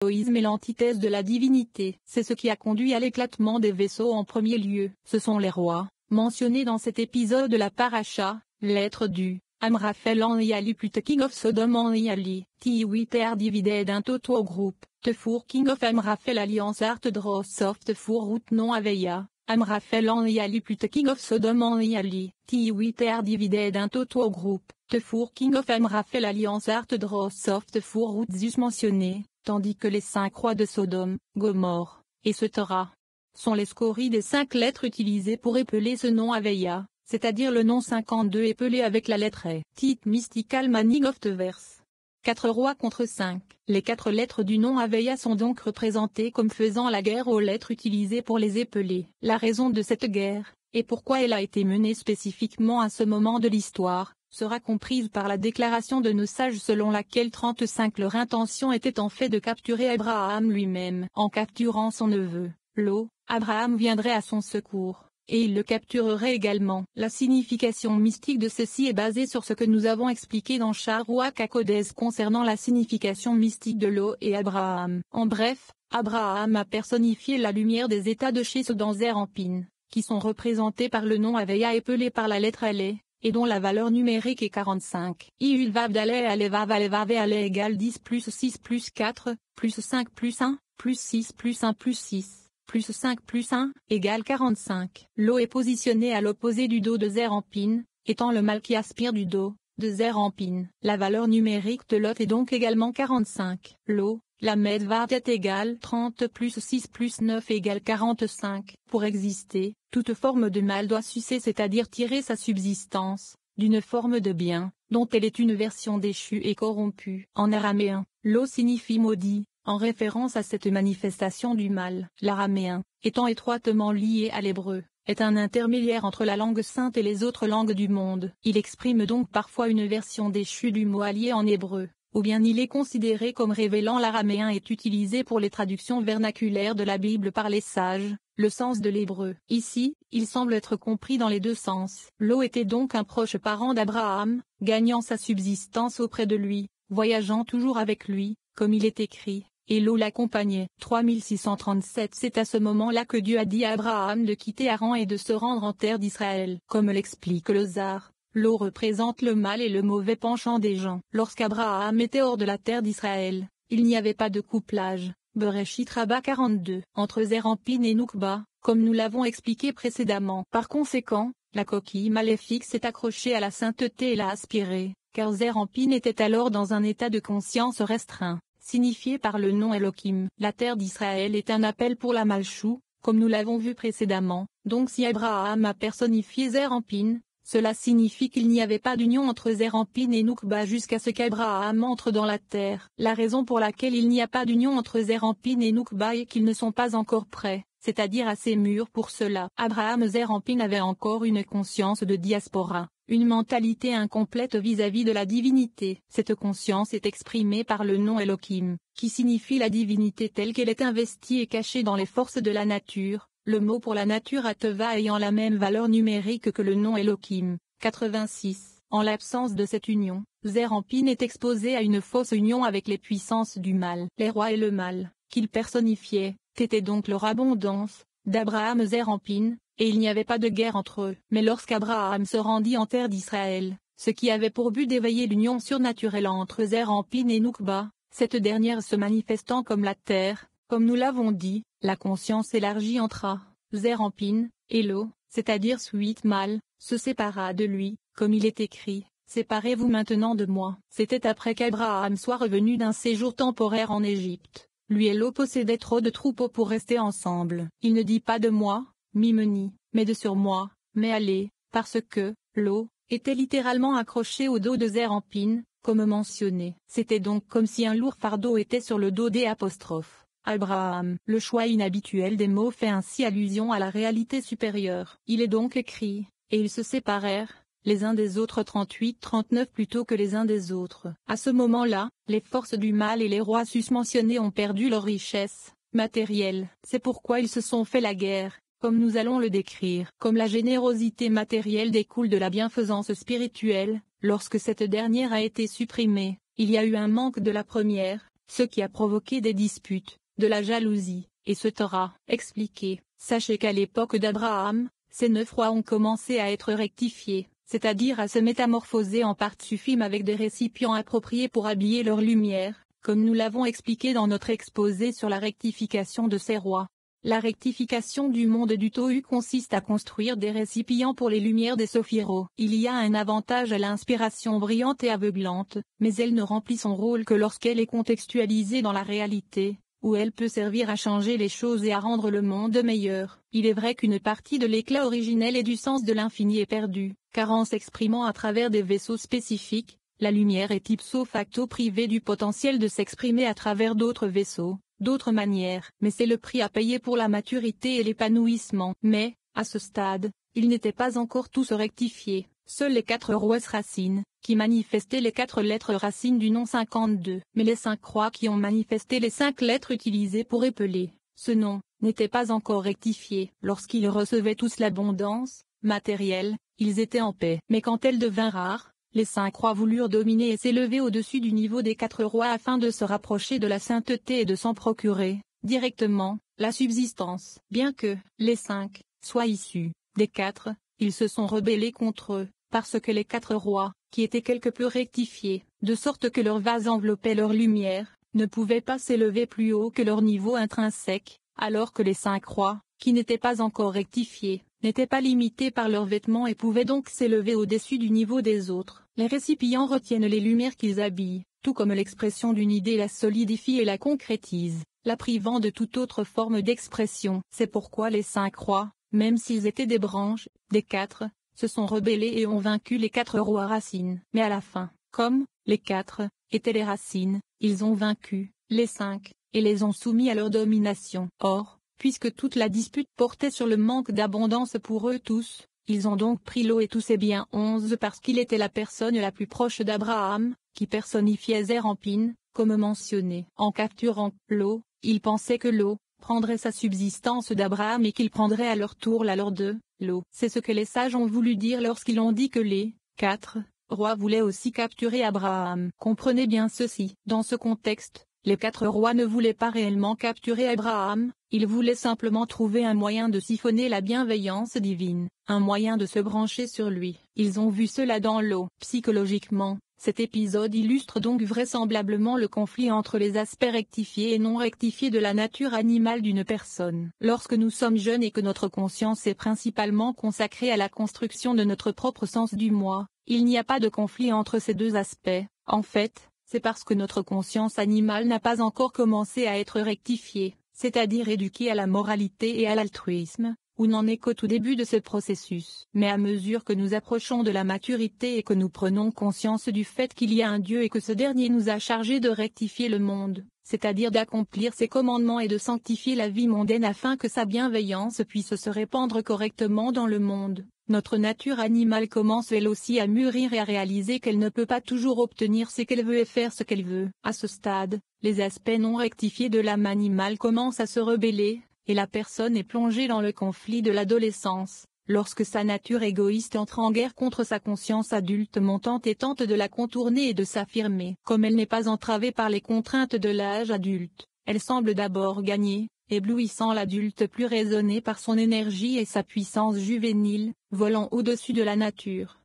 l'égoïsme est l'antithèse de la divinité. C'est ce qui a conduit à l'éclatement des vaisseaux en premier lieu. Ce sont les rois, mentionnés dans cet épisode de la paracha, l'être du Amraphel en Yali plus the King of Sodom en Yali, T8 divided un toto group, the four King of Amraphel Alliance Art Dross of the four route non Aveya, Amraphel en Yali plus the King of Sodom en Yali, T8 divided un toto group, the four King of Amraphel Alliance Art Dross of the four routes mentionnés, tandis que les 5 rois de Sodome, Gomorre, et Sethora sont les scories des 5 lettres utilisées pour épeler ce nom Aveya, c'est-à-dire le nom 52 épelé avec la lettre E. Titre Mystical Meaning of the Verse. 4 rois contre 5. Les 4 lettres du nom Aveya sont donc représentées comme faisant la guerre aux lettres utilisées pour les épeler. La raison de cette guerre, et pourquoi elle a été menée spécifiquement à ce moment de l'histoire, sera comprise par la déclaration de nos sages selon laquelle 35 leur intention était en fait de capturer Abraham lui-même. En capturant son neveu, Lot, Abraham viendrait à son secours, et il le capturerait également. La signification mystique de ceci est basée sur ce que nous avons expliqué dans Sharuach HaKodesh concernant la signification mystique de Lot et Abraham. En bref, Abraham a personnifié la lumière des états de chez dans Zer Anpin, qui sont représentés par le nom Aveya épelé par la lettre Alé, et dont la valeur numérique est 45. Iul vav d'Alé Vav Alé égale 10 plus 6 plus 4, plus 5 plus 1, plus 6 plus 1 plus 6. Plus 5 plus 1, égale 45. Lot est positionné à l'opposé du dos de Zer Anpin, étant le mal qui aspire du dos de Zer Anpin. La valeur numérique de Lot est donc également 45. Lot, la med vardiat égale 30 plus 6 plus 9 égale 45. Pour exister, toute forme de mal doit sucer, c'est-à-dire tirer sa subsistance, d'une forme de bien, dont elle est une version déchue et corrompue. En araméen, Lot signifie maudit, en référence à cette manifestation du mal. L'araméen, étant étroitement lié à l'hébreu, est un intermédiaire entre la langue sainte et les autres langues du monde. Il exprime donc parfois une version déchue du mot allié en hébreu, ou bien il est considéré comme révélant l'araméen est utilisé pour les traductions vernaculaires de la Bible par les sages, le sens de l'hébreu. Ici, il semble être compris dans les deux sens. Lot était donc un proche parent d'Abraham, gagnant sa subsistance auprès de lui, voyageant toujours avec lui, comme il est écrit. Et Lot l'accompagnait. 3637. C'est à ce moment-là que Dieu a dit à Abraham de quitter Haran et de se rendre en terre d'Israël. Comme l'explique le Zohar, Lot représente le mal et le mauvais penchant des gens. Lorsqu'Abraham était hors de la terre d'Israël, il n'y avait pas de couplage. Bereshit Rabbah 42. Entre Zer Anpin et Noukba, comme nous l'avons expliqué précédemment. Par conséquent, la coquille maléfique s'est accrochée à la sainteté et l'a aspirée, car Zer Anpin était alors dans un état de conscience restreint, signifié par le nom Elohim. La terre d'Israël est un appel pour la Malchou, comme nous l'avons vu précédemment. Donc si Abraham a personnifié Zer Anpin, cela signifie qu'il n'y avait pas d'union entre Zer Anpin et Noukba jusqu'à ce qu'Abraham entre dans la terre. La raison pour laquelle il n'y a pas d'union entre Zer Anpin et Noukba est qu'ils ne sont pas encore prêts, c'est-à-dire assez mûrs pour cela. Abraham Zer Anpin avait encore une conscience de diaspora, une mentalité incomplète vis-à-vis de la divinité. Cette conscience est exprimée par le nom Elohim, qui signifie la divinité telle qu'elle est investie et cachée dans les forces de la nature, le mot pour la nature Ateva ayant la même valeur numérique que le nom Elohim. 86. En l'absence de cette union, Zer Anpin est exposé à une fausse union avec les puissances du mal. Les rois et le mal, qu'il personnifiait, étaient donc leur abondance, d'Abraham Zer Anpin, et il n'y avait pas de guerre entre eux. Mais lorsqu'Abraham se rendit en terre d'Israël, ce qui avait pour but d'éveiller l'union surnaturelle entre Zer Anpin et Noukba, cette dernière se manifestant comme la terre, comme nous l'avons dit, la conscience élargie entra, Zer Anpin, et Lot, c'est-à-dire suite mal, se sépara de lui, comme il est écrit, séparez-vous maintenant de moi. C'était après qu'Abraham soit revenu d'un séjour temporaire en Égypte. Lui et Lot possédaient trop de troupeaux pour rester ensemble. Il ne dit pas de moi, Mimeni, mais de sur moi, mais allez, parce que, Lot, était littéralement accroché au dos de Zer Anpin, comme mentionné. C'était donc comme si un lourd fardeau était sur le dos des apostrophes. Abraham. Le choix inhabituel des mots fait ainsi allusion à la réalité supérieure. Il est donc écrit, et ils se séparèrent, les uns des autres 38-39 plutôt que les uns des autres. À ce moment-là, les forces du mal et les rois susmentionnés ont perdu leur richesse matérielle. C'est pourquoi ils se sont fait la guerre, comme nous allons le décrire. Comme la générosité matérielle découle de la bienfaisance spirituelle, lorsque cette dernière a été supprimée, il y a eu un manque de la première, ce qui a provoqué des disputes, de la jalousie, et ce Torah expliqué. Sachez qu'à l'époque d'Abraham, ces 9 rois ont commencé à être rectifiés, c'est-à-dire à se métamorphoser en parties sublimes avec des récipients appropriés pour habiller leur lumière, comme nous l'avons expliqué dans notre exposé sur la rectification de ces rois. La rectification du monde du Tohu consiste à construire des récipients pour les lumières des sophiros. Il y a un avantage à l'inspiration brillante et aveuglante, mais elle ne remplit son rôle que lorsqu'elle est contextualisée dans la réalité, où elle peut servir à changer les choses et à rendre le monde meilleur. Il est vrai qu'une partie de l'éclat originel et du sens de l'infini est perdue, car en s'exprimant à travers des vaisseaux spécifiques, la lumière est ipso facto privée du potentiel de s'exprimer à travers d'autres vaisseaux, d'autres manières. Mais c'est le prix à payer pour la maturité et l'épanouissement. Mais, à ce stade, ils n'étaient pas encore tous rectifiés. Seuls les 4 rois racines, qui manifestaient les 4 lettres racines du nom 52, mais les 5 rois qui ont manifesté les 5 lettres utilisées pour épeler ce nom, n'étaient pas encore rectifiés. Lorsqu'ils recevaient tous l'abondance matérielle, ils étaient en paix. Mais quand elle devint rare, les 5 rois voulurent dominer et s'élever au-dessus du niveau des 4 rois afin de se rapprocher de la sainteté et de s'en procurer, directement, la subsistance. Bien que les 5 soient issus des 4, ils se sont rebellés contre eux, parce que les 4 rois, qui étaient quelque peu rectifiés, de sorte que leur vase enveloppait leur lumière, ne pouvaient pas s'élever plus haut que leur niveau intrinsèque, alors que les 5 rois, qui n'étaient pas encore rectifiés, n'étaient pas limités par leurs vêtements et pouvaient donc s'élever au-dessus du niveau des autres. Les récipients retiennent les lumières qu'ils habillent, tout comme l'expression d'une idée la solidifie et la concrétise, la privant de toute autre forme d'expression. C'est pourquoi les 5 rois, même s'ils étaient des branches, des 4, se sont rebellés et ont vaincu les 4 rois racines. Mais à la fin, comme les 4 étaient les racines, ils ont vaincu les 5, et les ont soumis à leur domination. Or, puisque toute la dispute portait sur le manque d'abondance pour eux tous, ils ont donc pris Lot et tous ses biens 11 parce qu'il était la personne la plus proche d'Abraham, qui personnifiait Zérampine, comme mentionné. En capturant Lot, ils pensaient que Lot prendrait sa subsistance d'Abraham et qu'il prendrait à leur tour la leur de Lot. C'est ce que les sages ont voulu dire lorsqu'ils ont dit que les 4 rois voulaient aussi capturer Abraham. Comprenez bien ceci. Dans ce contexte, les 4 rois ne voulaient pas réellement capturer Abraham, ils voulaient simplement trouver un moyen de siphonner la bienveillance divine, un moyen de se brancher sur lui. Ils ont vu cela dans l'eau. Psychologiquement, cet épisode illustre donc vraisemblablement le conflit entre les aspects rectifiés et non rectifiés de la nature animale d'une personne. Lorsque nous sommes jeunes et que notre conscience est principalement consacrée à la construction de notre propre sens du moi, il n'y a pas de conflit entre ces deux aspects. En fait, c'est parce que notre conscience animale n'a pas encore commencé à être rectifiée, c'est-à-dire éduquée à la moralité et à l'altruisme, ou n'en est qu'au tout début de ce processus. Mais à mesure que nous approchons de la maturité et que nous prenons conscience du fait qu'il y a un Dieu et que ce dernier nous a chargés de rectifier le monde, c'est-à-dire d'accomplir ses commandements et de sanctifier la vie mondaine afin que sa bienveillance puisse se répandre correctement dans le monde, notre nature animale commence elle aussi à mûrir et à réaliser qu'elle ne peut pas toujours obtenir ce qu'elle veut et faire ce qu'elle veut. À ce stade, les aspects non rectifiés de l'âme animale commencent à se rebeller, et la personne est plongée dans le conflit de l'adolescence, lorsque sa nature égoïste entre en guerre contre sa conscience adulte montante et tente de la contourner et de s'affirmer. Comme elle n'est pas entravée par les contraintes de l'âge adulte, elle semble d'abord gagner, éblouissant l'adulte plus raisonné par son énergie et sa puissance juvénile, volant au-dessus de la nature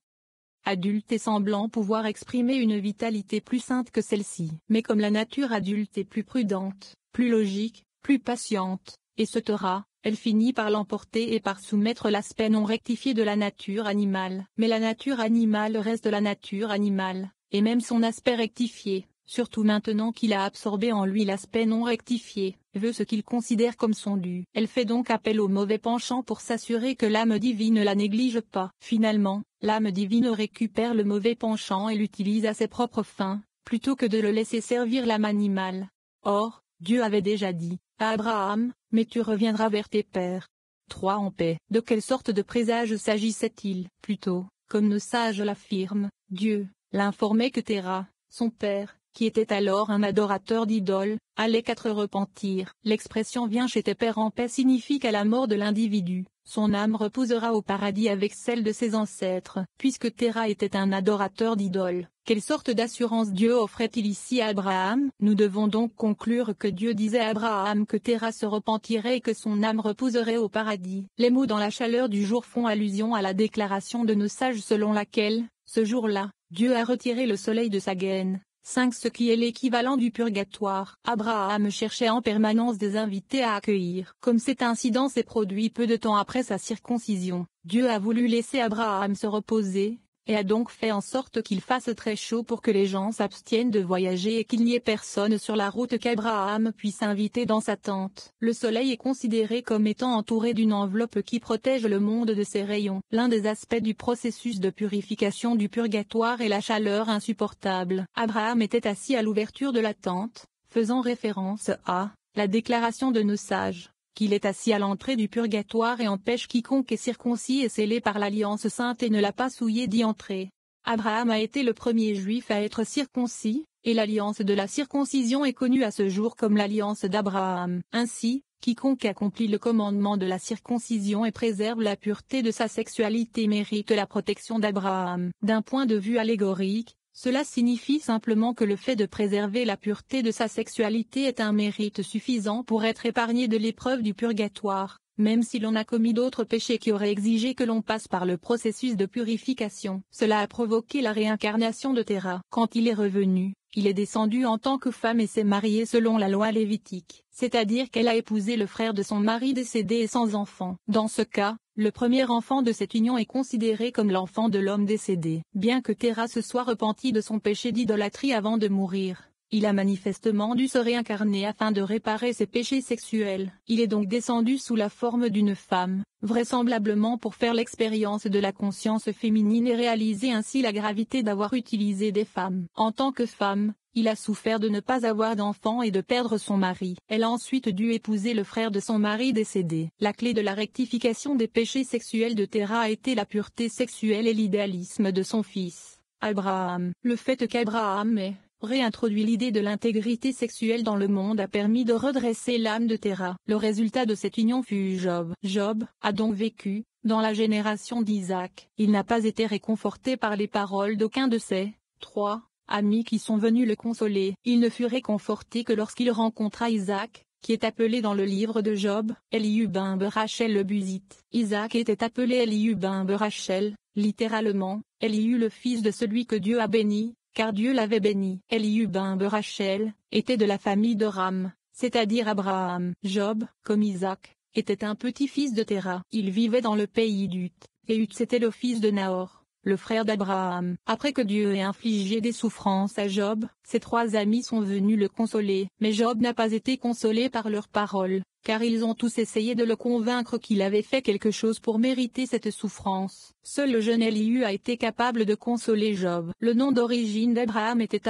adulte et semblant pouvoir exprimer une vitalité plus sainte que celle-ci. Mais comme la nature adulte est plus prudente, plus logique, plus patiente, et se taira, elle finit par l'emporter et par soumettre l'aspect non rectifié de la nature animale. Mais la nature animale reste la nature animale, et même son aspect rectifié, surtout maintenant qu'il a absorbé en lui l'aspect non rectifié, veut ce qu'il considère comme son dû. Elle fait donc appel au mauvais penchant pour s'assurer que l'âme divine ne la néglige pas. Finalement, l'âme divine récupère le mauvais penchant et l'utilise à ses propres fins, plutôt que de le laisser servir l'âme animale. Or, Dieu avait déjà dit à Abraham, « Mais tu reviendras vers tes pères. » 3 en paix. De quelle sorte de présage s'agissait-il? Plutôt, comme nos sages l'affirment, Dieu l'informait que Téra, son père, qui était alors un adorateur d'idoles, allait qu'être repentir. L'expression vient chez tes pères en paix signifie qu'à la mort de l'individu, son âme reposera au paradis avec celle de ses ancêtres. Puisque Téra était un adorateur d'idoles, quelle sorte d'assurance Dieu offrait-il ici à Abraham? Nous devons donc conclure que Dieu disait à Abraham que Téra se repentirait et que son âme reposerait au paradis. Les mots dans la chaleur du jour font allusion à la déclaration de nos sages selon laquelle, ce jour-là, Dieu a retiré le soleil de sa gaine. 5. Ce qui est l'équivalent du purgatoire. Abraham cherchait en permanence des invités à accueillir. Comme cet incident s'est produit peu de temps après sa circoncision, Dieu a voulu laisser Abraham se reposer, et a donc fait en sorte qu'il fasse très chaud pour que les gens s'abstiennent de voyager et qu'il n'y ait personne sur la route qu'Abraham puisse inviter dans sa tente. Le soleil est considéré comme étant entouré d'une enveloppe qui protège le monde de ses rayons. L'un des aspects du processus de purification du purgatoire est la chaleur insupportable. Abraham était assis à l'ouverture de la tente, faisant référence à la déclaration de nos sages, qu'il est assis à l'entrée du purgatoire et empêche quiconque est circoncis et scellé par l'alliance sainte et ne l'a pas souillé d'y entrer. Abraham a été le premier juif à être circoncis, et l'alliance de la circoncision est connue à ce jour comme l'alliance d'Abraham. Ainsi, quiconque accomplit le commandement de la circoncision et préserve la pureté de sa sexualité mérite la protection d'Abraham. D'un point de vue allégorique, cela signifie simplement que le fait de préserver la pureté de sa sexualité est un mérite suffisant pour être épargné de l'épreuve du purgatoire, même si l'on a commis d'autres péchés qui auraient exigé que l'on passe par le processus de purification. Cela a provoqué la réincarnation de Téra. Quand il est revenu, il est descendu en tant que femme et s'est marié selon la loi lévitique, c'est-à-dire qu'elle a épousé le frère de son mari décédé et sans enfant. Dans ce cas, le premier enfant de cette union est considéré comme l'enfant de l'homme décédé. Bien que Téra se soit repenti de son péché d'idolâtrie avant de mourir, il a manifestement dû se réincarner afin de réparer ses péchés sexuels. Il est donc descendu sous la forme d'une femme, vraisemblablement pour faire l'expérience de la conscience féminine et réaliser ainsi la gravité d'avoir utilisé des femmes. En tant que femme, il a souffert de ne pas avoir d'enfant et de perdre son mari. Elle a ensuite dû épouser le frère de son mari décédé. La clé de la rectification des péchés sexuels de Téra a été la pureté sexuelle et l'idéalisme de son fils, Abraham. Le fait qu'Abraham ait réintroduit l'idée de l'intégrité sexuelle dans le monde a permis de redresser l'âme de Téra. Le résultat de cette union fut Job. Job a donc vécu dans la génération d'Isaac. Il n'a pas été réconforté par les paroles d'aucun de ses 3 amis qui sont venus le consoler. Il ne fut réconforté que lorsqu'il rencontra Isaac, qui est appelé dans le livre de Job, Elihu ben Berachel le Buzite. Isaac était appelé Elihu ben Berachel, littéralement, Elihu le fils de celui que Dieu a béni, car Dieu l'avait béni. Elihu ben Berachel était de la famille de Ram, c'est-à-dire Abraham. Job, comme Isaac, était un petit-fils de Téra. Il vivait dans le pays d'Ut, et Ut c'était le fils de Nahor, le frère d'Abraham. Après que Dieu ait infligé des souffrances à Job, ses 3 amis sont venus le consoler. Mais Job n'a pas été consolé par leurs paroles, car ils ont tous essayé de le convaincre qu'il avait fait quelque chose pour mériter cette souffrance. Seul le jeune Elihu a été capable de consoler Job. Le nom d'origine d'Abraham était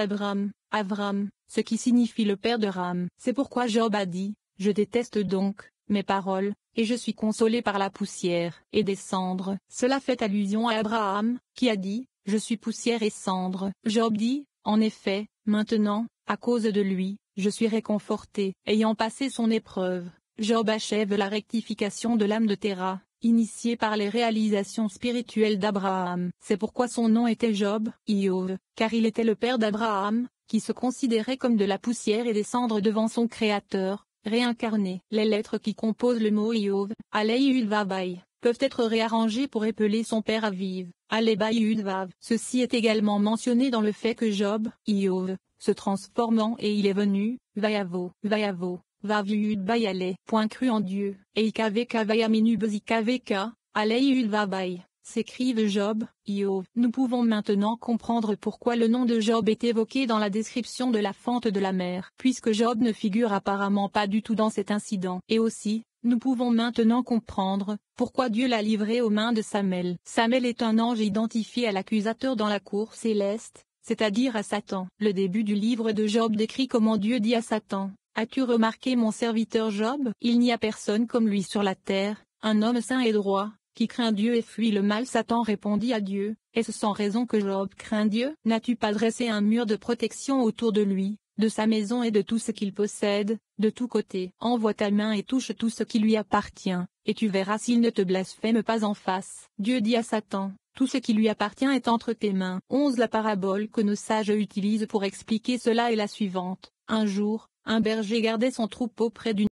Avram, ce qui signifie le père de Ram. C'est pourquoi Job a dit, « Je déteste donc mes paroles, et je suis consolé par la poussière et des cendres. » Cela fait allusion à Abraham, qui a dit, « Je suis poussière et cendre. » Job dit, en effet, maintenant, à cause de lui, je suis réconforté. Ayant passé son épreuve, Job achève la rectification de l'âme de Téra, initiée par les réalisations spirituelles d'Abraham. C'est pourquoi son nom était Job, Iov, car il était le père d'Abraham, qui se considérait comme de la poussière et des cendres devant son Créateur, réincarné. Les lettres qui composent le mot Iov, Alei-Ud-Vav, peuvent être réarrangées pour épeler son père Aviv, Alei-Ud-Vav. Ceci est également mentionné dans le fait que Job, Iov, se transformant et il est venu, Vayavo, Vaviud-Bayale, point cru en Dieu, et Ikaveka Vayaminu Bezikaveka, Alei-Ud-Vabai. S'écrive Job, Iov. Nous pouvons maintenant comprendre pourquoi le nom de Job est évoqué dans la description de la fente de la mer, puisque Job ne figure apparemment pas du tout dans cet incident. Et aussi, nous pouvons maintenant comprendre pourquoi Dieu l'a livré aux mains de Samel. Samel est un ange identifié à l'accusateur dans la cour céleste, c'est-à-dire à Satan. Le début du livre de Job décrit comment Dieu dit à Satan, « As-tu remarqué mon serviteur Job? Il n'y a personne comme lui sur la terre, un homme saint et droit, qui craint Dieu et fuit le mal. Satan répondit à Dieu, est-ce sans raison que Job craint Dieu? N'as-tu pas dressé un mur de protection autour de lui, de sa maison et de tout ce qu'il possède, de tous côtés? Envoie ta main et touche tout ce qui lui appartient, et tu verras s'il ne te blasphème pas en face. Dieu dit à Satan, tout ce qui lui appartient est entre tes mains. 11. La parabole que nos sages utilisent pour expliquer cela est la suivante. Un jour, un berger gardait son troupeau près d'une